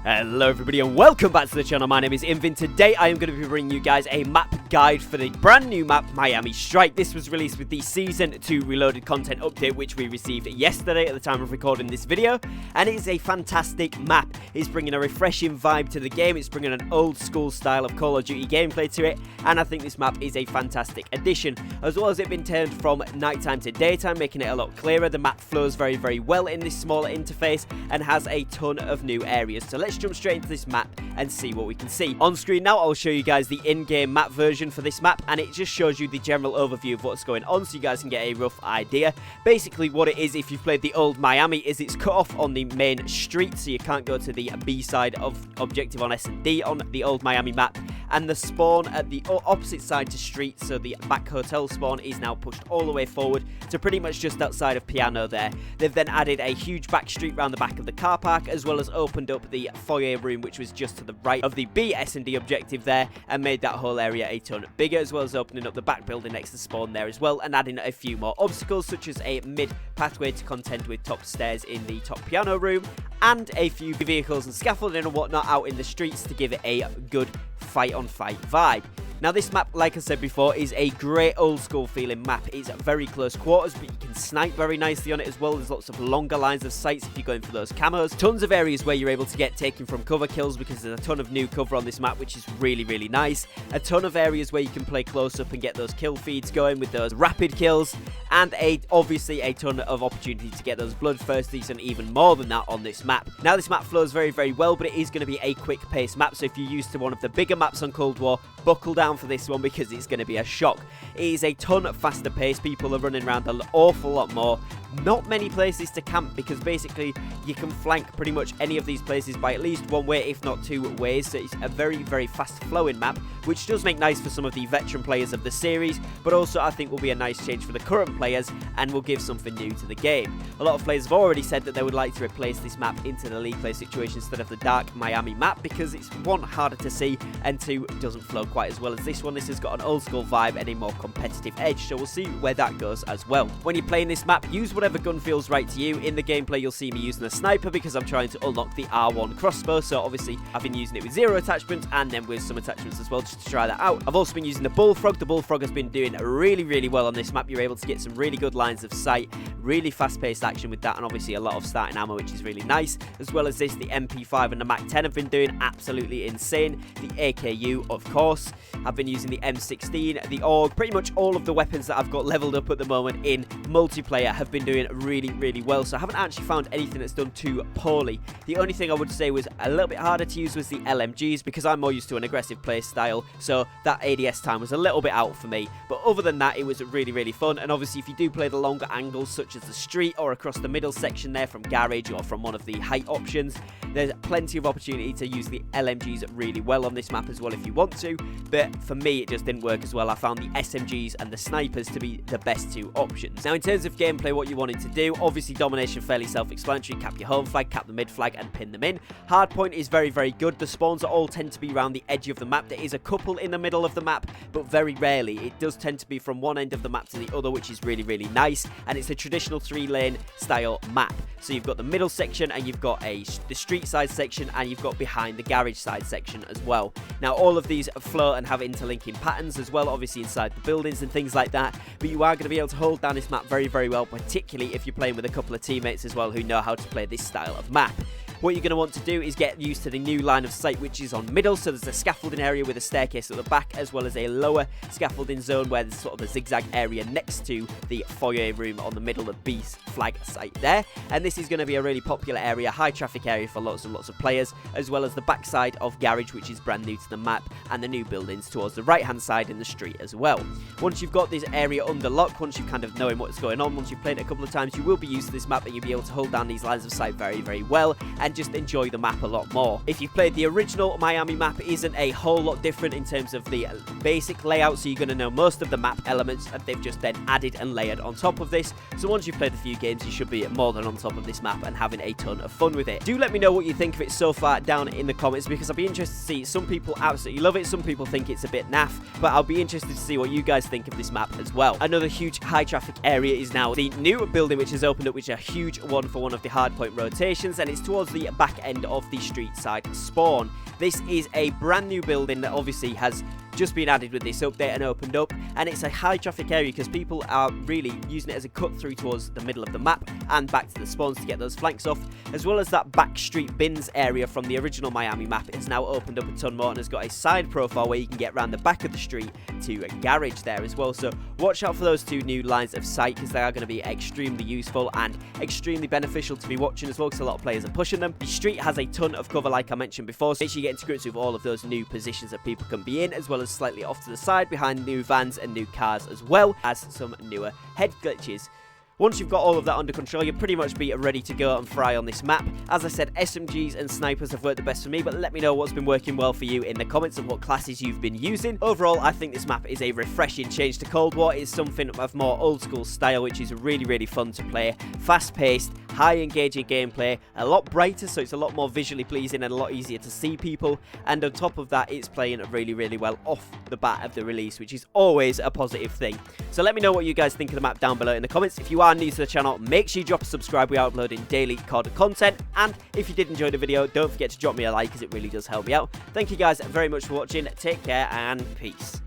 Hello everybody and welcome back to the channel. My name is Invin. Today I am going to be bringing you guys a map guide for the brand new map Miami Strike. This was released with the Season 2 Reloaded content update which we received yesterday at the time of recording this video, and it is a fantastic map. It's bringing a refreshing vibe to the game, it's bringing an old school style of Call of Duty gameplay to it, and I think this map is a fantastic addition. As well as it being turned from nighttime to daytime, making it a lot clearer, the map flows very well in this smaller interface and has a ton of new areas. So let's jump straight into this map and see what we can see. On screen now, I'll show you guys the in-game map version for this map, and it just shows you the general overview of what's going on so you guys can get a rough idea. Basically what it is, if you've played the old Miami, is it's cut off on the main street, so you can't go to the B side of objective on S&D on the old Miami map, and the spawn at the opposite side to street, so the back hotel spawn is now pushed all the way forward to pretty much just outside of Piano there. They've then added a huge back street round the back of the car park, as well as opened up the foyer room which was just to the right of the B S&D objective there, and made that whole area a ton bigger, as well as opening up the back building next to spawn there as well, and adding a few more obstacles such as a mid pathway to contend with top stairs in the top piano room, and a few vehicles and scaffolding and whatnot out in the streets to give it a good fight on fight vibe. Now this map, like I said before, is a great old school feeling map. It's very close quarters, but you can snipe very nicely on it as well. There's lots of longer lines of sights if you're going for those camos. Tons of areas where you're able to get taken from cover kills because there's a ton of new cover on this map, which is really nice. A ton of areas where you can play close up and get those kill feeds going with those rapid kills, and obviously a ton of opportunity to get those bloodthirsties and even more than that on this map. Now this map flows very well, but it is going to be a quick pace map, so if you're used to one of the bigger maps on Cold War, buckle down for this one because it's going to be a shock. It is a ton faster pace. People are running around an awful lot more. Not many places to camp because basically you can flank pretty much any of these places by at least one way, if not two ways. So it's a very fast flowing map, which does make nice for some of the veteran players of the series, but also I think will be a nice change for the current players and will give something new to the game. A lot of players have already said that they would like to replace this map into the league play situation instead of the dark Miami map, because it's one, harder to see, and two, doesn't flow quite as well as this one. This has got an old school vibe and a more competitive edge, so we'll see where that goes as well. When you're playing this map, use whatever gun feels right to you. In the gameplay you'll see me using a sniper because I'm trying to unlock the R1 crossbow, so obviously I've been using it with 0 attachments and then with some attachments as well just to try that out. I've also been using the bullfrog. The bullfrog has been doing really well on this map. You're able to get some really good lines of sight, really fast paced action with that, and obviously a lot of starting ammo, which is really nice. As well as this, the MP5 and the MAC-10 have been doing absolutely insane. The AKU, of course. I've been using the M16, the AUG. Pretty much all of the weapons that I've got leveled up at the moment in multiplayer have been doing really well, so I haven't actually found anything that's done too poorly. The only thing I would say was a little bit harder to use was the LMGs, because I'm more used to an aggressive play style, so that ADS time was a little bit out for me. But other than that, it was really fun. And obviously if you do play the longer angles such as the street or across the middle section there from garage or from one of the height options, there's plenty of opportunity to use the LMGs really well on this map as well if you want to, but for me it just didn't work as well. I found the SMGs and the snipers to be the best two options. Now in terms of gameplay, what you wanted to do, obviously domination fairly self-explanatory. Cap your home flag, cap the mid flag and pin them in. Hardpoint is very good. The spawns all tend to be around the edge of the map. There is a couple in the middle of the map, but very rarely. It does tend to be from one end of the map to the other, which is really nice, and it's a traditional 3-lane style map. So you've got the middle section, and you've got the street side section, and you've got behind the garage side section as well. Now all of these flow and have interlinking patterns as well, obviously inside the buildings and things like that, but you are going to be able to hold down this map very well, particularly if you're playing with a couple of teammates as well who know how to play this style of map. What you're going to want to do is get used to the new line of sight, which is on middle. So there's a scaffolding area with a staircase at the back, as well as a lower scaffolding zone where there's sort of a zigzag area next to the foyer room on the middle of B flag site there. And this is going to be a really popular area, high traffic area for lots of players, as well as the backside of garage, which is brand new to the map, and the new buildings towards the right hand side in the street as well. Once you've got this area under lock, once you've kind of knowing what's going on, once you've played it a couple of times, you will be used to this map and you'll be able to hold down these lines of sight very well, and just enjoy the map a lot more. If you've played the original Miami map, it isn't a whole lot different in terms of the basic layout, so you're going to know most of the map elements that they've just then added and layered on top of this. So once you've played a few games, you should be more than on top of this map and having a ton of fun with it. Do let me know what you think of it so far down in the comments, because I'll be interested to see. Some people absolutely love it, some people think it's a bit naff, but I'll be interested to see what you guys think of this map as well. Another huge high traffic area is now the new building which has opened up, which is a huge one for one of the hardpoint rotations, and it's towards the very back end of the street side spawn. This is a brand new building that obviously has just been added with this update and opened up, and it's a high traffic area because people are really using it as a cut through towards the middle of the map and back to the spawns to get those flanks off, as well as that back street bins area from the original Miami map. It's now opened up a ton more and has got a side profile where you can get around the back of the street to a garage there as well. So watch out for those two new lines of sight because they are going to be extremely useful and extremely beneficial to be watching as well because a lot of players are pushing them. The street has a ton of cover like I mentioned before, so make sure you get into grips with all of those new positions that people can be in, as well as slightly off to the side behind new vans and new cars, as well as some newer head glitches. Once you've got all of that under control, you'll pretty much be ready to go and fry on this map. As I said, SMGs and snipers have worked the best for me, but let me know what's been working well for you in the comments and what classes you've been using. Overall, I think this map is a refreshing change to Cold War. It's something of more old school style, which is really, really fun to play. Fast paced, high engaging gameplay, a lot brighter, so it's a lot more visually pleasing and a lot easier to see people. And on top of that, it's playing really, really well off the bat of the release, which is always a positive thing. So let me know what you guys think of the map down below in the comments. If you are new to the channel, make sure you drop a subscribe. We are uploading daily COD content, and if you did enjoy the video, don't forget to drop me a like because it really does help me out. Thank you guys very much for watching. Take care and peace.